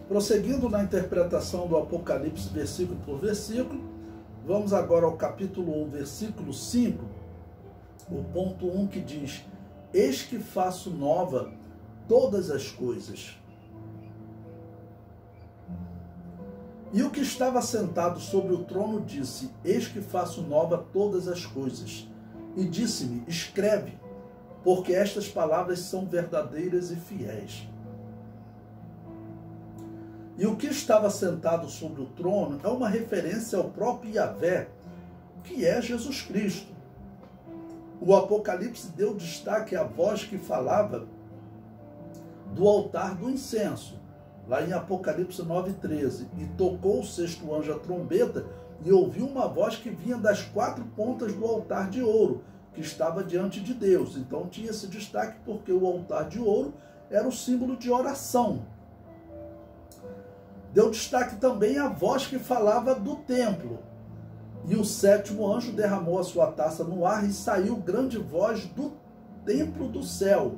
Prosseguindo na interpretação do Apocalipse, versículo por versículo, vamos agora ao capítulo 1, versículo 5, o ponto 1 que diz: Eis que faço nova todas as coisas. E o que estava sentado sobre o trono disse: Eis que faço nova todas as coisas. E disse-me: Escreve, porque estas palavras são verdadeiras e fiéis. E o que estava sentado sobre o trono é uma referência ao próprio Yahvé, que é Jesus Cristo. O Apocalipse deu destaque à voz que falava do altar do incenso, lá em Apocalipse 9,13. E tocou o sexto anjo a trombeta, e ouviu uma voz que vinha das quatro pontas do altar de ouro, que estava diante de Deus. Então tinha esse destaque porque o altar de ouro era o símbolo de oração. Deu destaque também à voz que falava do templo. E o sétimo anjo derramou a sua taça no ar e saiu grande voz do templo do céu,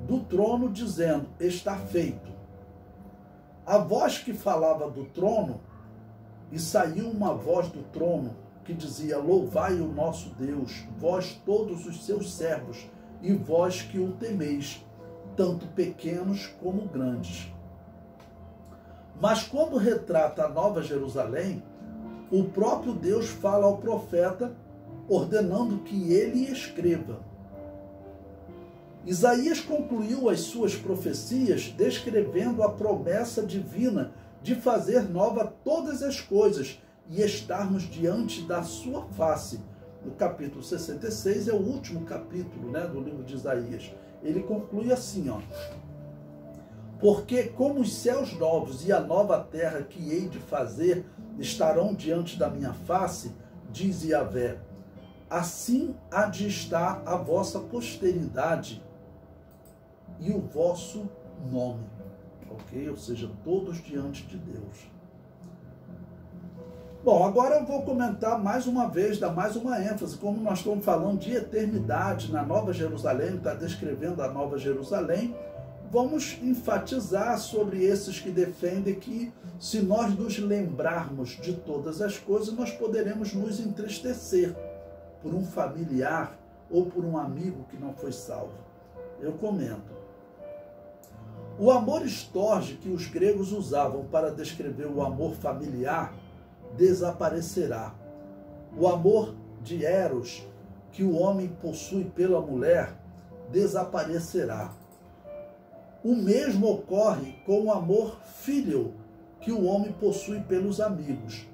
do trono, dizendo: Está feito. A voz que falava do trono, e saiu uma voz do trono que dizia: Louvai o nosso Deus, vós todos os seus servos, e vós que o temeis, tanto pequenos como grandes. Mas quando retrata a Nova Jerusalém, o próprio Deus fala ao profeta, ordenando que ele escreva. Isaías concluiu as suas profecias descrevendo a promessa divina de fazer nova todas as coisas e estarmos diante da sua face. No capítulo 66 é o último capítulo, do livro de Isaías. Ele conclui assim, Porque como os céus novos e a nova terra que hei de fazer estarão diante da minha face, diz Yahvé, assim há de estar a vossa posteridade e o vosso nome. Ok? Ou seja, todos diante de Deus. Bom, agora eu vou comentar mais uma vez, dar mais uma ênfase, como nós estamos falando de eternidade na Nova Jerusalém, está descrevendo a Nova Jerusalém. Vamos enfatizar sobre esses que defendem que, se nós nos lembrarmos de todas as coisas, nós poderemos nos entristecer por um familiar ou por um amigo que não foi salvo. Eu comento. O amor estorge que os gregos usavam para descrever o amor familiar desaparecerá. O amor de Eros que o homem possui pela mulher desaparecerá. O mesmo ocorre com o amor filial que o homem possui pelos amigos.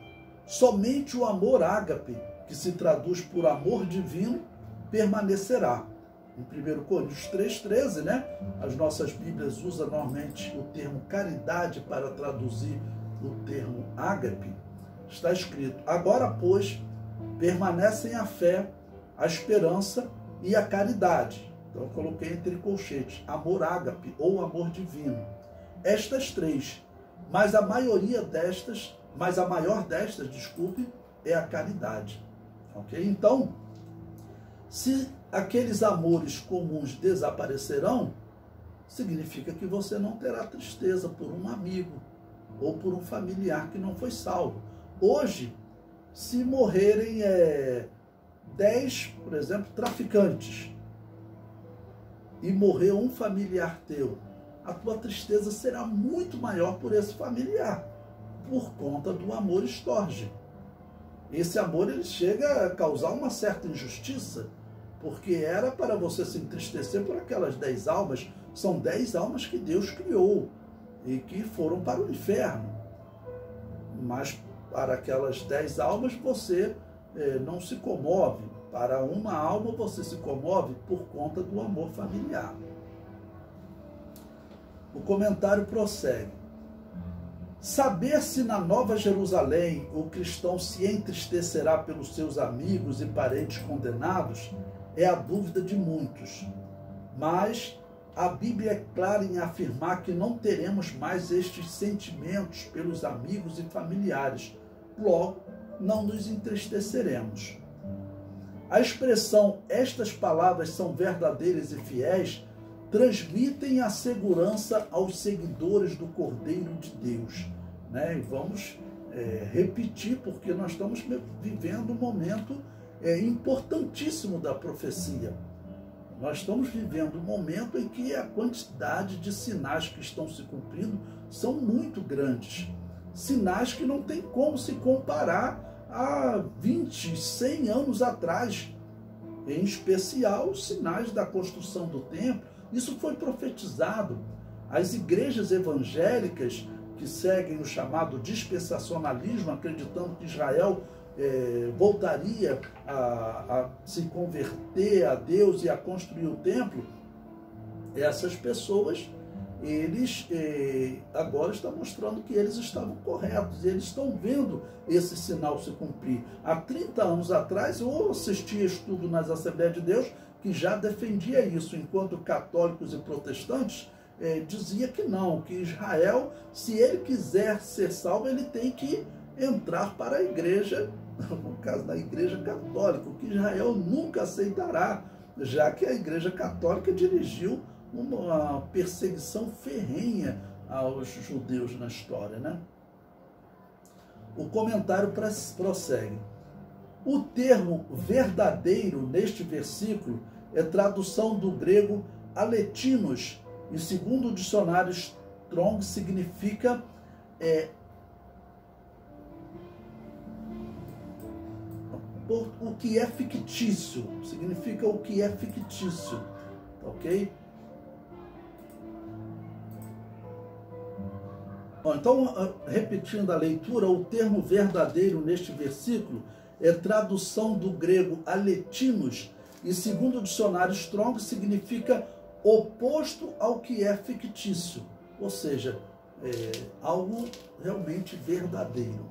Somente o amor ágape, que se traduz por amor divino, permanecerá. Em 1 Coríntios 3,13, as nossas Bíblias usam normalmente o termo caridade para traduzir o termo ágape. Está escrito: agora, pois, permanecem a fé, a esperança e a caridade. Então eu coloquei entre colchetes, amor ágape ou amor divino. Estas três, mas a maior destas, é a caridade. Ok? Então, se aqueles amores comuns desaparecerão, significa que você não terá tristeza por um amigo ou por um familiar que não foi salvo. Hoje, se morrerem 10, por exemplo, traficantes, e morrer um familiar teu, a tua tristeza será muito maior por esse familiar, por conta do amor estorge. Esse amor ele chega a causar uma certa injustiça, porque era para você se entristecer por aquelas 10 almas, são 10 almas que Deus criou e que foram para o inferno. Mas para aquelas 10 almas você não se comove. Para uma alma você se comove por conta do amor familiar. O comentário prossegue. Saber se na Nova Jerusalém o cristão se entristecerá pelos seus amigos e parentes condenados é a dúvida de muitos. Mas a Bíblia é clara em afirmar que não teremos mais estes sentimentos pelos amigos e familiares. Logo, não nos entristeceremos. A expressão "estas palavras são verdadeiras e fiéis" transmitem a segurança aos seguidores do Cordeiro de Deus. Né? E vamos repetir, porque nós estamos vivendo um momento importantíssimo da profecia. Nós estamos vivendo um momento em que a quantidade de sinais que estão se cumprindo são muito grandes. Sinais que não tem como se comparar a 20, 100 anos atrás. Em especial, os sinais da construção do templo. Isso foi profetizado. As igrejas evangélicas que seguem o chamado dispensacionalismo, acreditando que Israel voltaria a se converter a Deus e a construir o templo, essas pessoas, eles agora estão mostrando que eles estavam corretos, eles estão vendo esse sinal se cumprir. Há 30 anos atrás, eu assistia estudo nas Assembleias de Deus que já defendia isso, enquanto católicos e protestantes dizia que não, que Israel, se ele quiser ser salvo, ele tem que entrar para a igreja, no caso da igreja católica, o que Israel nunca aceitará, já que a igreja católica dirigiu uma perseguição ferrenha aos judeus na história, né? O comentário prossegue. O termo verdadeiro neste versículo é tradução do grego aletinos, e segundo o dicionário Strong significa o que é fictício, significa o que é fictício, ok? Então, repetindo a leitura, o termo verdadeiro neste versículo é tradução do grego aletinos, e segundo o dicionário Strong significa oposto ao que é fictício, ou seja, algo realmente verdadeiro.